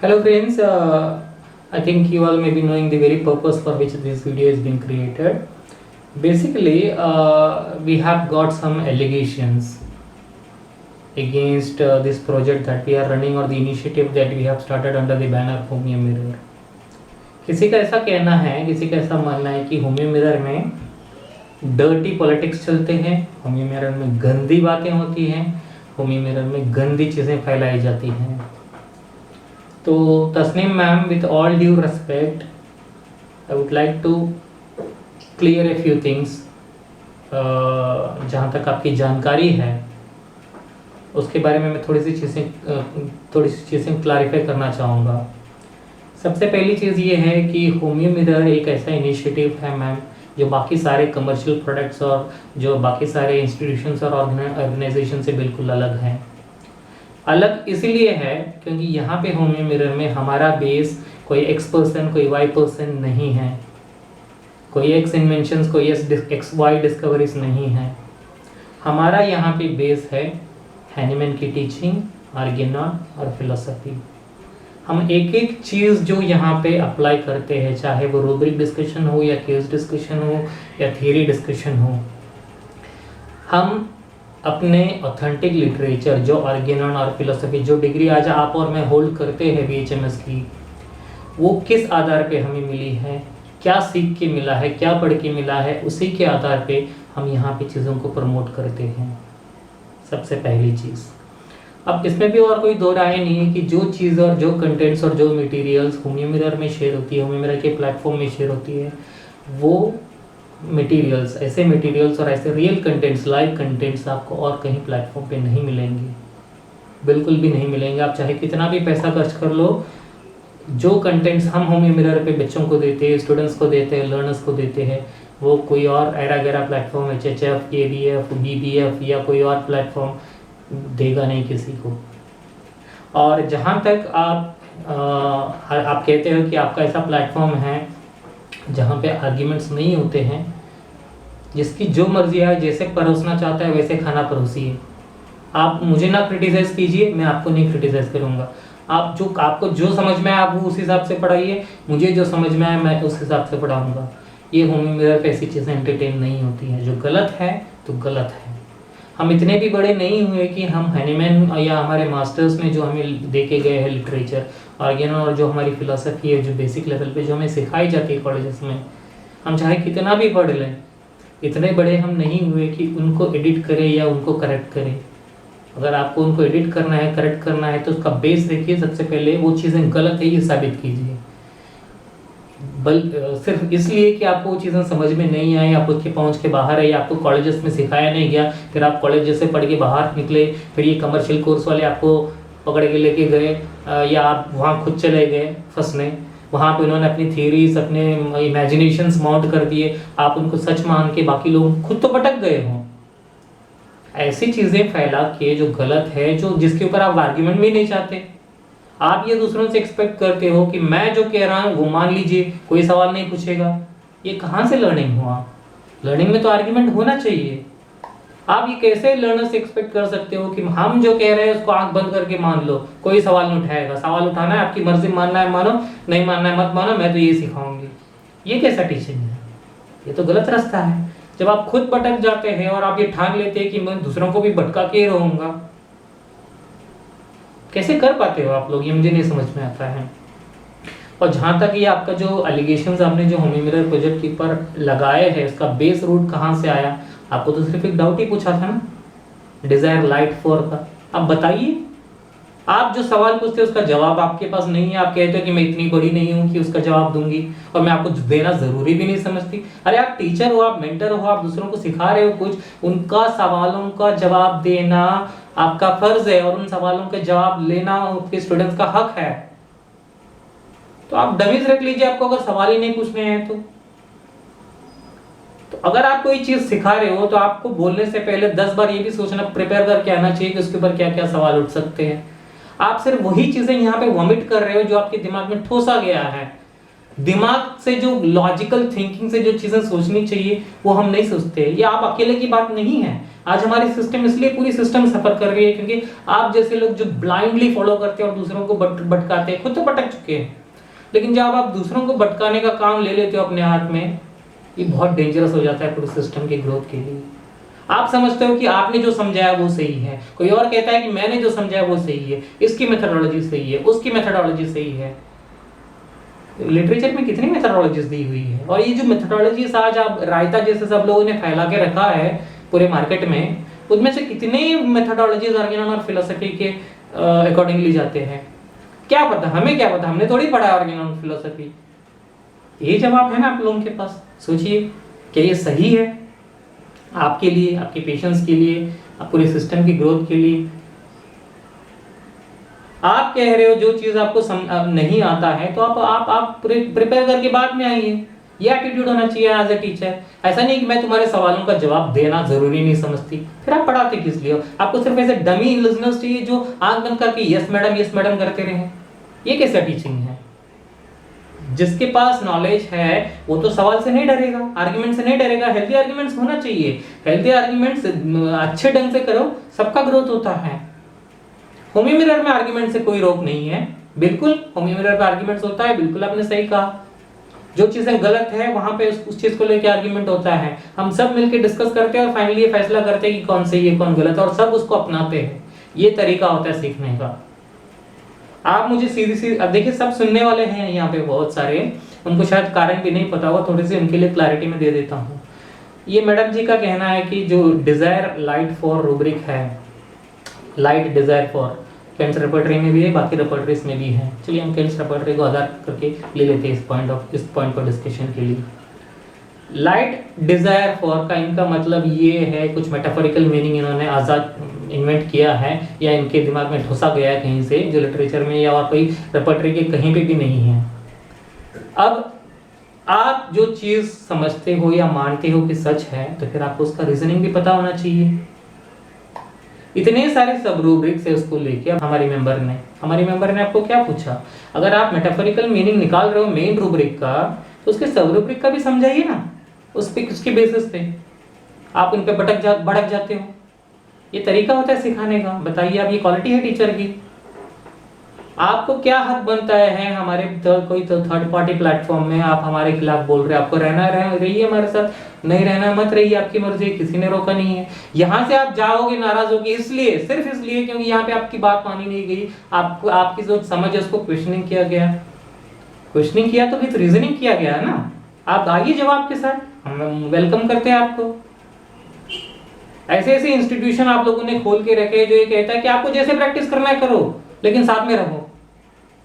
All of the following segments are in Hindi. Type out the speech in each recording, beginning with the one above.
Hello friends, I think you all may be knowing the very purpose for which this video is being created. Basically, we have got some allegations against this project that we are running or the initiative that we have started under the banner homeo mirror. किसी का ऐसा कहना है, किसी का ऐसा मानना है कि होमियो मिरर में डर्टी पॉलिटिक्स चलते हैं, होमियो मिरर में गंदी बातें होती हैं, होमियो मिरर में गंदी चीज़ें फैलाई जाती हैं. तो Tasneem ma'am, with all due respect, I would like to clear a few things. जहाँ तक आपकी जानकारी है उसके बारे में मैं थोड़ी सी चीज़ें क्लैरिफाई करना चाहूँगा. सबसे पहली चीज़ ये है कि होमियो मिरर एक ऐसा इनिशिएटिव है मैम जो बाकी सारे कमर्शियल प्रोडक्ट्स और जो बाकी सारे इंस्टीट्यूशंस और ऑर्गेनाइजेशन से बिल्कुल अलग हैं. अलग इसीलिए है क्योंकि यहाँ पे होमियो मिरर में हमारा बेस कोई एक्स पर्सन कोई वाई पर्सन नहीं है, कोई एक्स इन्वेंशंस कोई एक्स वाई डिस्कवरीज नहीं है. हमारा यहाँ पे बेस है हैनीमैन की टीचिंग, आर्गेनॉन और फिलोसफी. हम एक एक चीज़ जो यहाँ पे अप्लाई करते हैं, चाहे वो रूब्रिक डिस्कशन हो या केस डिस्कशन हो या थियरी डिस्कशन हो, हम अपने ऑथेंटिक लिटरेचर जो आर्गेनॉन और फिलोसफी जो डिग्री आज आप और मैं होल्ड करते हैं BHMS की, वो किस आधार पे हमें मिली है, क्या सीख के मिला है, क्या पढ़ के मिला है, उसी के आधार पे हम यहाँ पे चीज़ों को प्रमोट करते हैं. सबसे पहली चीज़. अब इसमें भी और कोई दो राय नहीं है कि जो चीज़ और जो कंटेंट्स और जो मटेरियल्स होमियो मिरर में शेयर होती है, होमियो मिरर के प्लेटफॉर्म में शेयर होती है, वो मटेरियल्स, ऐसे मटेरियल्स और ऐसे रियल कंटेंट्स, लाइव कंटेंट्स आपको और कहीं प्लेटफॉर्म पे नहीं मिलेंगे, बिल्कुल भी नहीं मिलेंगे. आप चाहे कितना भी पैसा खर्च कर लो, जो कंटेंट्स हम होमियो मिरर पे बच्चों को देते हैं, स्टूडेंट्स को देते हैं, लर्नर्स को देते हैं, वो कोई और ऐरा गैरा प्लेटफॉर्म HHF, KBF, BBF या कोई और प्लेटफॉर्म देगा नहीं किसी को. और जहाँ तक आप कहते हो कि आपका ऐसा प्लेटफॉर्म है जहाँ पे आर्ग्यूमेंट्स नहीं होते हैं, जिसकी जो मर्जी है, जैसे परोसना चाहता है वैसे खाना परोसिए. आप मुझे ना क्रिटिसाइज कीजिए, मैं आपको नहीं क्रिटिसाइज करूँगा. आपको जो समझ में आए आप वो उस हिसाब से पढ़ाइए, मुझे जो समझ में आए मैं उस हिसाब से पढ़ाऊँगा. ये होमियो मिरर पे ऐसी चीज़ें एंटरटेन नहीं होती हैं. जो गलत है तो गलत है. हम इतने भी बड़े नहीं हुए कि हम हैनीमैन या हमारे मास्टर्स में जो हमें दे के गए हैं लिटरेचर, आर्गेनॉन और जो हमारी फिलोसफी है, जो बेसिक लेवल पे जो हमें सिखाई जाती है कॉलेजेस में, हम चाहे कितना भी पढ़ लें, इतने बड़े हम नहीं हुए कि उनको एडिट करें या उनको करेक्ट करें. अगर आपको उनको एडिट करना है, करेक्ट करना है, तो उसका बेस देखिए. सबसे पहले वो चीज़ें गलत है ये साबित कीजिए. सिर्फ इसलिए कि आपको वो चीज़ें समझ में नहीं आई, आप उसके पहुंच के बाहर है, या आपको कॉलेजेस में सिखाया नहीं गया, फिर आप कॉलेज से पढ़ के बाहर निकले, फिर ये कमर्शियल कोर्स वाले आपको पकड़ के लेके गए, या आप वहाँ खुद चले गए फंसने. वहाँ पे उन्होंने अपनी थियरीज, अपने इमेजिनेशंस माउंट कर दिए, आप उनको सच मान के बाकी लोग खुद तो भटक गए हों. ऐसी चीज़ें फैला के जो गलत है, जो जिसके ऊपर आप आर्ग्यूमेंट भी नहीं चाहते, आप ये दूसरों से एक्सपेक्ट करते हो कि मैं जो कह रहा हूँ वो मान लीजिए, कोई सवाल नहीं पूछेगा. ये कहाँ से लर्निंग हुआ? लर्निंग में तो आर्ग्यूमेंट होना चाहिए. आप ये कैसे लर्नर से एक्सपेक्ट कर सकते हो कि हम जो कह रहे हैं उसको आंख बंद करके मान लो, कोई सवाल नहीं उठाएगा. सवाल उठाना है आपकी मर्जी, मानना है मानो, नहीं मानना है मत मानो, मैं तो ये सिखाऊंगी. ये कैसा टीचिंग है? ये तो गलत रास्ता है. जब आप खुद भटक जाते हैं और आप ये ठान लेते हैं कि मैं दूसरों को भी भटका के रहूंगा, कैसे कर पाते हो आप लोग? ये मुझे नहीं समझ में आता है. और जहाँ तक ये आपका जो एलिगेशंस आपने जो होमियो मिरर प्रोजेक्ट के ऊपर लगाए हैं, उसका बेस रूट कहाँ से आया? आपको तो सिर्फ एक डाउट ही पूछा था ना, डिजायर लाइट फॉर का. अब बताइए, आप जो सवाल पूछते हैं उसका जवाब आपके पास नहीं है. आप कहते हो कि मैं इतनी बड़ी नहीं हूँ कि उसका जवाब दूंगी, और मैं आपको देना जरूरी भी नहीं समझती. अरे आप टीचर हो, आप मेंटर हो, आप दूसरों को सिखा रहे हो कुछ, उनका सवालों का जवाब देना आपका फर्ज है, और उन सवालों के जवाब लेना उनके स्टूडेंट्स का हक है. तो आप डमीज रख लीजिए आपको अगर सवाल ही नहीं पूछने हैं तो. अगर आप कोई चीज सिखा रहे हो तो आपको बोलने से पहले 10 बार ये भी सोचना, प्रिपेयर करके आना चाहिए कि उसके ऊपर क्या क्या सवाल उठ सकते हैं. आप सिर्फ वही चीजें यहाँ पे वॉमिट कर रहे हो जो आपके दिमाग में ठोसा गया है. दिमाग से, जो लॉजिकल थिंकिंग से जो चीजें सोचनी चाहिए वो हम नहीं सोचते। ये आप अकेले की बात नहीं है। आज हमारी सिस्टम, इसलिए पूरी सिस्टम सफर कर रही है क्योंकि आप जैसे लोग जो ब्लाइंडली फॉलो करते हैं और दूसरों को भटकाते हैं, खुद तो भटक चुके हैं, लेकिन जब आप दूसरों को भटकाने का काम ले लेते हो अपने हाथ में, ये बहुत डेंजरस हो जाता है पूरे सिस्टम की ग्रोथ के लिए। आप समझते हो कि आपने जो समझाया वो सही है, कोई और कहता है कि मैंने जो समझाया वो सही है, इसकी मेथोडोलॉजी सही है, उसकी मेथोडोलॉजी सही है। लिटरेचर में कितनी मेथोडोलॉजीज दी हुई है, और ये जो मेथोडोलॉजीज आज आप रायता जैसे सब लोगों ने फैला के रखा है पूरे मार्केट में, उनमें से कितने मेथोडोलॉजीज आर्गेनॉन और फिलोसफी के अकॉर्डिंगली जाते हैं, क्या पता, हमें क्या पता, हमने थोड़ी पढ़ा आर्गेनॉन और फिलोसफी। ये जवाब है ना आप लोगों के पास। सोचिए क्या ये सही है आपके लिए, आपके पेशेंट्स के लिए, पूरे सिस्टम की ग्रोथ के लिए? आप कह रहे हो जो चीज आपको नहीं आता है तो आप प्रिपेयर करके बाद में आइए। ये एटीट्यूड होना चाहिए एज ए टीचर। ऐसा नहीं कि मैं तुम्हारे सवालों का जवाब देना जरूरी नहीं समझती, फिर आप पढ़ाते किस लिए हो? आपको सिर्फ ऐसे डमी लिसनर्स चाहिए जो आंख बंद करके यस मैडम करते रहे? ये कैसा टीचिंग है? जिसके पास नॉलेज है वो तो सवाल से नहीं डरेगा, आर्गुमेंट से नहीं डरेगा। हेल्दी आर्गुमेंट्स होना चाहिए, हेल्दी आर्गुमेंट्स अच्छे ढंग से करो, सबका ग्रोथ होता है। होमी मिरर में आर्गुमेंट से कोई रोक नहीं है, बिल्कुल होमी मिरर पे आर्गुमेंट्स होता है, बिल्कुल आपने सही कहा। जो चीजें गलत है वहां पे उस चीज को लेकर आर्गुमेंट होता है, हम सब मिलकर डिस्कस करते हैं और फाइनली ये फैसला करते हैं कि कौन सही है कौन गलत है, और सब उसको अपनाते हैं। ये तरीका होता है सीखने का। आप मुझे सीधी अब देखिए, सब सुनने वाले हैं यहाँ पे बहुत सारे, उनको शायद कारण भी नहीं पता हुआ, थोड़ी सी उनके लिए क्लैरिटी में दे देता हूँ। ये मैडम जी का कहना है कि जो डिजायर लाइट फॉर रूब्रिक है, light desire for Kent's repertory में भी है, बाकी रेपर्टरीज में भी है। चलिए हम कैंस रेपर्टरी को आधार करके ले लेते हैं इस पॉइंट पर डिस्कशन के लिए। लाइट डिजायर फॉर का इनका मतलब ये है, कुछ मेटाफोरिकल मीनिंग इन्होंने आजाद इन्वेंट किया है या इनके दिमाग में ठुसा गया है कहीं से, जो लिटरेचर में या और कोई रेपर्टरी के कहीं पे भी नहीं है। अब आप जो चीज समझते हो या मानते हो कि सच है, तो फिर आपको उसका रीजनिंग भी पता होना चाहिए। इतने सारे सब रूब्रिक्स है उसको लेके हमारी मेंबर ने आपको क्या पूछा? अगर आप मेटाफोरिकल मीनिंग निकाल रहे हो मेन रूब्रिक का, तो उसके सब रूब्रिक का भी समझाइए ना, उसके बेसिस पे आप उन पे भटक जाते हो। ये तरीका होता है सिखाने का। बताइए आप, ये क्वालिटी है टीचर की? आपको क्या हक बनता है हमारे कोई थर्ड पार्टी प्लेटफॉर्म में आप हमारे खिलाफ बोल रहे हैं? आपको रहना रहिए हमारे साथ, नहीं रहना मत रहिए, आपकी मर्जी, किसी ने रोका नहीं है। यहाँ से आप जाओगे नाराज होगे इसलिए, सिर्फ इसलिए क्योंकि यहाँ पे आपकी बात मानी नहीं गई, आपको आपकी जो समझ है उसको क्वेश्चनिंग किया गया। क्वेश्चनिंग किया तो विद रीजनिंग किया गया ना। आप आइए जवाब के साथ, हम वेलकम करते हैं आपको। ऐसे ऐसे इंस्टीट्यूशन आप लोगों ने खोल के रखे जो ये कहता है कि आपको जैसे प्रैक्टिस करना है करो, लेकिन साथ में रहो,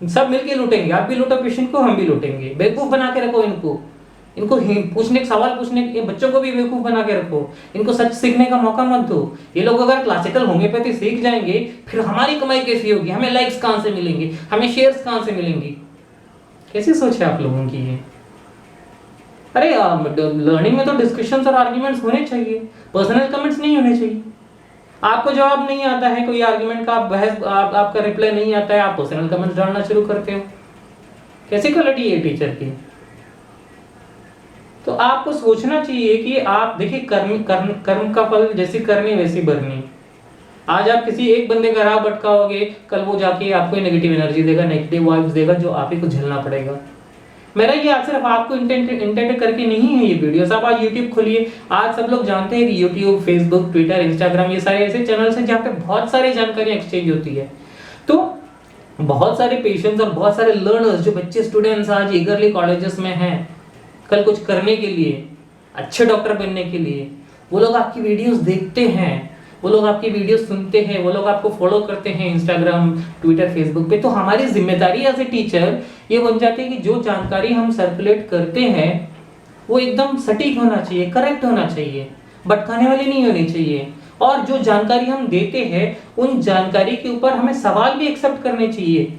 सब मिलके लूटेंगे। आप भी लूटो पेशेंट को, हम भी लूटेंगे। बेवकूफ बना के रखो इनको पूछने सवाल पूछने के, बच्चों को भी बेवकूफ बना के रखो, इनको सच सीखने का मौका मत दो। ये लोग अगर क्लासिकल होम्योपैथी सीख जाएंगे, फिर हमारी कमाई कैसी होगी? हमें लाइक्स कहां से मिलेंगे? हमें शेयर्स कहां से मिलेंगी? कैसी सोच है आप लोगों की ये? अरे लर्निंग में तो डिस्कशंस और आर्ग्यूमेंट्स होने चाहिए, पर्सनल कमेंट्स नहीं होने चाहिए। आपको जवाब नहीं आता है कोई आर्गुमेंट का, आपका रिप्लाई नहीं आता है, आप पर्सनल कमेंट्स डालना शुरू करते हो। कैसी क्वालिटी है टीचर की? तो आपको सोचना चाहिए कि आप देखिए, कर्म का फल जैसी करनी वैसी भरनी। आज आप किसी एक बंदे का राह भटकाओगे, कल वो जाके आपको नेगेटिव एनर्जी देगा, नेगेटिव वाइब्स देगा, जो आप ही को झेलना पड़ेगा। मेरा ये सिर्फ आपको इंटेंट करके नहीं है ये वीडियो। सब आज यूट्यूब खोलिए, आज सब लोग जानते हैं कि यूट्यूब, फेसबुक, ट्विटर, इंस्टाग्राम, ये सारे ऐसे चैनल्स हैं जहाँ पे बहुत सारी जानकारी एक्सचेंज होती है। तो बहुत सारे पेशेंट्स और बहुत सारे लर्नर्स, जो बच्चे स्टूडेंट्स आज ईगरली कॉलेजेस में हैं कल कुछ करने के लिए, अच्छे डॉक्टर बनने के लिए, वो लोग आपकी वीडियोस देखते हैं, वो लोग आपकी वीडियो सुनते हैं, वो लोग आपको फॉलो करते हैं इंस्टाग्राम, ट्विटर, फेसबुक पे। तो हमारी जिम्मेदारी एज ए टीचर ये बन जाती है कि जो जानकारी हम सर्कुलेट करते हैं वो एकदम सटीक होना चाहिए, करेक्ट होना चाहिए, भटकाने वाली नहीं होनी चाहिए। और जो जानकारी हम देते हैं उन जानकारी के ऊपर हमें सवाल भी एक्सेप्ट करने चाहिए।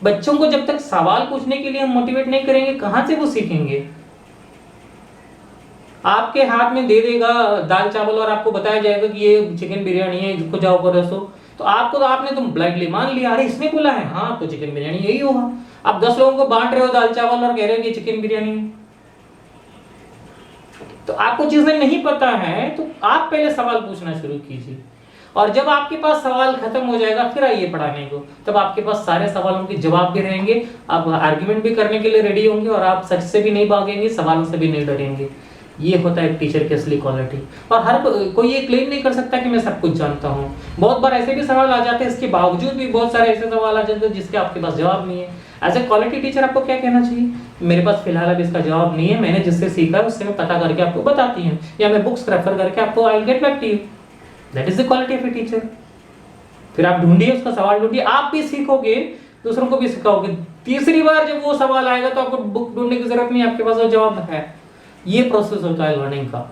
बच्चों को जब तक सवाल पूछने के लिए हम मोटिवेट नहीं करेंगे, कहां से वो सीखेंगे? आपके हाथ में दे देगा दाल चावल और आपको बताया जाएगा कि ये चिकन बिरयानी है, जिसको जाओ परोसो, तो आपने तो ब्लाइंडली मान लिया, अरे इसने बोला है, हाँ तो चिकन बिरयानी यही होगा। आप 10 लोगों को बांट रहे हो दाल चावल और कह रहे हो कि चिकन बिरयानी है। तो आपको चीजें नहीं पता है तो आप पहले सवाल पूछना शुरू कीजिए, और जब आपके पास सवाल खत्म हो जाएगा फिर आइए पढ़ाने को, तब आपके पास सारे सवालों के जवाब भी रहेंगे, आप आर्ग्यूमेंट भी करने के लिए रेडी होंगे, और आप सच से भी नहीं भागेंगे, सवालों से भी नहीं डरेंगे। ये होता है टीचर की असली क्वालिटी। और हर कोई ये क्लेम नहीं कर सकता कि मैं सब कुछ जानता हूँ। बहुत बार ऐसे भी सवाल आ जाते हैं, इसके बावजूद भी बहुत सारे ऐसे सवाल आ जाते हैं जिसके आपके पास जवाब नहीं है। एज ए क्वालिटी टीचर आपको क्या कहना चाहिए, मेरे पास फिलहाल अभी इसका जवाब नहीं है, मैंने जिससे सीखा है उससे मैं पता करके आपको बताती हूँ, या मैं बुक्स रेफर करके आपको I will get back to you. That is the quality of a teacher. फिर आप ढूंढिए, उसका सवाल ढूंढिए, आप भी सीखोगे, दूसरों को भी सिखाओगे। तीसरी बार जब वो सवाल आएगा तो आपको बुक ढूंढने की जरूरत नहीं, आपके पास वो जवाब है। ये प्रोसेस होता है लर्निंग का।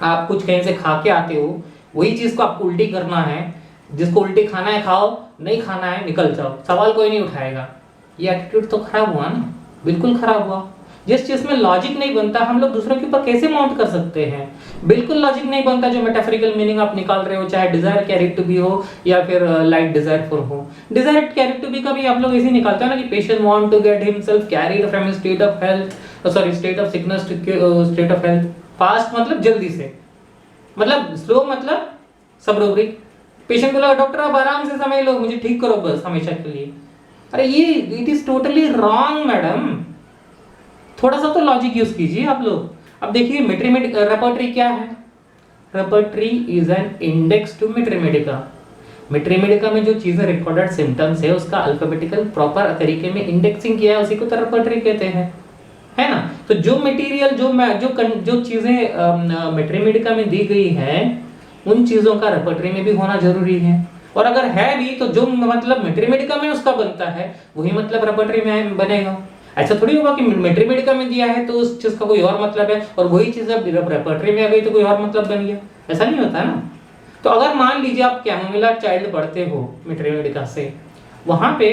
आप कुछ कहीं से खा के आते हो, वही चीज को आपको उल्टी करना है। जिसको उल्टी खाना है खाओ, नहीं खाना है निकल जाओ, सवाल कोई नहीं उठाएगा। ये एटीट्यूड तो खराब हुआ ना, बिल्कुल खराब हुआ। जिस चीज में लॉजिक नहीं बनता हम लोग दूसरों के ऊपर कैसे माउंट कर सकते हैं। बिल्कुल लॉजिक नहीं बनता जो मेटाफोरिकल मीनिंग आप निकाल रहे हो, चाहे डिजायर कैरिड टू बी हो या फिर लाइक डिजायर फॉर हो। डिजायर कैरिड टू बी का भी आप लोग ऐसे निकालते हो ना कि patient want to get himself carried from a state of health, sorry state of sickness to state of health. Fast मतलब जल्दी से, मतलब स्लो मतलब सबरोब्रिक। पेशेंट बोला डॉक्टर आप आराम से समझ लो, मुझे ठीक करो बस हमेशा के लिए। अरे ये it is totally wrong madam. थोड़ा सा तो लॉजिक यूज कीजिए आप लोग। अब देखिए रेपर्टरी क्या है। Repertory is an index to materia medica. Materia medica में जो चीजें रिकॉर्डेड सिम्टम्स है उसका अल्फाबेटिकल प्रॉपर तरीके में इंडेक्सिंग किया है, उसी को तो रेपर्टरी कहते हैं, है ना। तो जो मटेरियल जो चीजें मेट्रीमेडिका में दी गई है उन चीजों का रेपर्टरी में भी होना जरूरी है। और अगर है भी तो जो मतलब मेट्रीमेडिका में उसका बनता है वही मतलब रेपर्टरी में बनेगा। ऐसा थोड़ी होगा कि मेट्रीमेडिका में दिया है तो उस चीज का कोई और मतलब है और वही चीज अब रेपर्टरी में आ गई तो कोई और मतलब बन गया। ऐसा नहीं होता ना। तो अगर मान लीजिए आप कैमोमिला चाइल्ड पढ़ते हो मेट्रीमेडिका से, वहां पे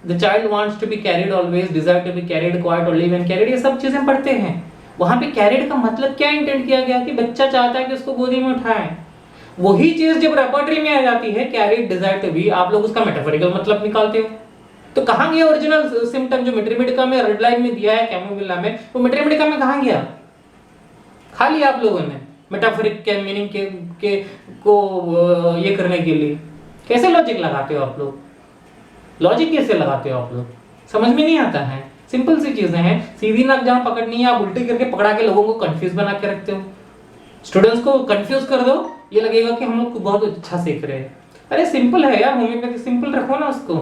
the child wants to be carried always, desire to be carried, quiet और लिव एंड कैरिड, ये सब चीजें पढ़ते हैं। वहां पे कैरिड का मतलब क्या इंटेंड किया गया कि बच्चा चाहता है कि उसको गोदी में उठाएं। वही चीज जब रेपर्टरी में आ जाती है कैरिड, डिजायर टू बी, आप लोग उसका मेटाफोरिकल मतलब निकालते हो। तो कहां गया ओरिजिनल सिम्टम जो मेट्रीमेडिका में रेड लाइन में दिया है कैमोमिला में, वो मेट्रीमेडिका में कहां गया? खा लिया आप लोगों ने मेटाफोरिक के मीनिंग के को ये करने के लिए। कैसे लॉजिक लगाते हो आप लोग? लॉजिक कैसे लगाते हो आप लोग? समझ में नहीं आता है। सिंपल सी चीजें हैं, सीधी नाक जहां पकड़नी है आप उल्टी करके पकड़ा के लोगों को कंफ्यूज बना के रखते हो। स्टूडेंट्स को कंफ्यूज कर दो, ये लगेगा कि हम लोग बहुत अच्छा सीख रहे हैं। अरे सिंपल है यार, होम्योपैथी सिंपल रखो ना उसको।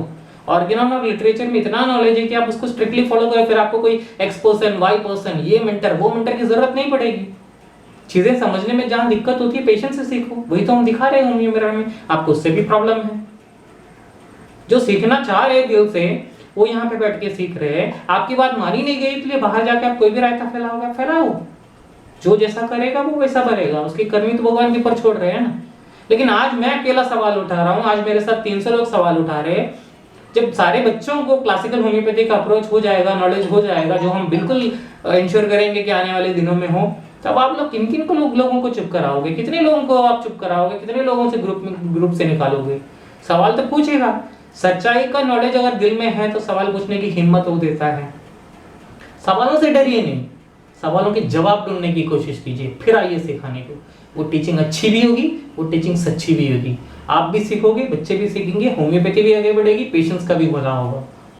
ऑर्गेनॉन और लिटरेचर में इतना नॉलेज है कि आप उसको स्ट्रिक्टली फॉलो करो, फिर आपको कोई एक्स पर्सन, वाई पर्सन, ये मेंटर वो मेंटर की जरूरत नहीं पड़ेगी। चीजें समझने में जहां दिक्कत होती है पेशेंस से सीखो, वही तो हम दिखा रहे हैं होम्योपैथी में। आपको उससे भी प्रॉब्लम है। जो सीखना चाह रहे दिल से वो यहाँ पे बैठ के सीख रहे हैं। आपकी बात मानी नहीं गई इसलिए बाहर जाके आप कोई भी रायता फैलाओगे, फैलाओ। जो जैसा करेगा वो वैसा भरेगा, उसकी कर्मी तो भगवान के ऊपर छोड़ रहे हैं ना। लेकिन आज मैं अकेला सवाल उठा रहा हूँ, आज मेरे साथ 300 लोग सवाल उठा रहे हैं। जब सारे बच्चों को क्लासिकल होम्योपैथी का अप्रोच हो जाएगा, नॉलेज हो जाएगा, जो हम बिल्कुल इंश्योर करेंगे कि आने वाले दिनों में हो, तब आप लोग किन किन को लोगों को चुप कराओगे? कितने लोगों को आप चुप कराओगे? कितने लोगों से ग्रुप से निकालोगे? सवाल तो पूछेगा। सच्चाई का नॉलेज अगर दिल में है तो सवाल पूछने की हिम्मत वो देता है। सवालों से डरिए नहीं, सवालों के जवाब ढूंढने की कोशिश कीजिए, फिर आइए सिखाने को। वो टीचिंग अच्छी भी होगी, वो टीचिंग सच्ची भी होगी। आप भी सीखोगे, बच्चे भी सीखेंगे, होम्योपैथी भी आगे बढ़ेगी, पेशेंट्स का भी भला होगा।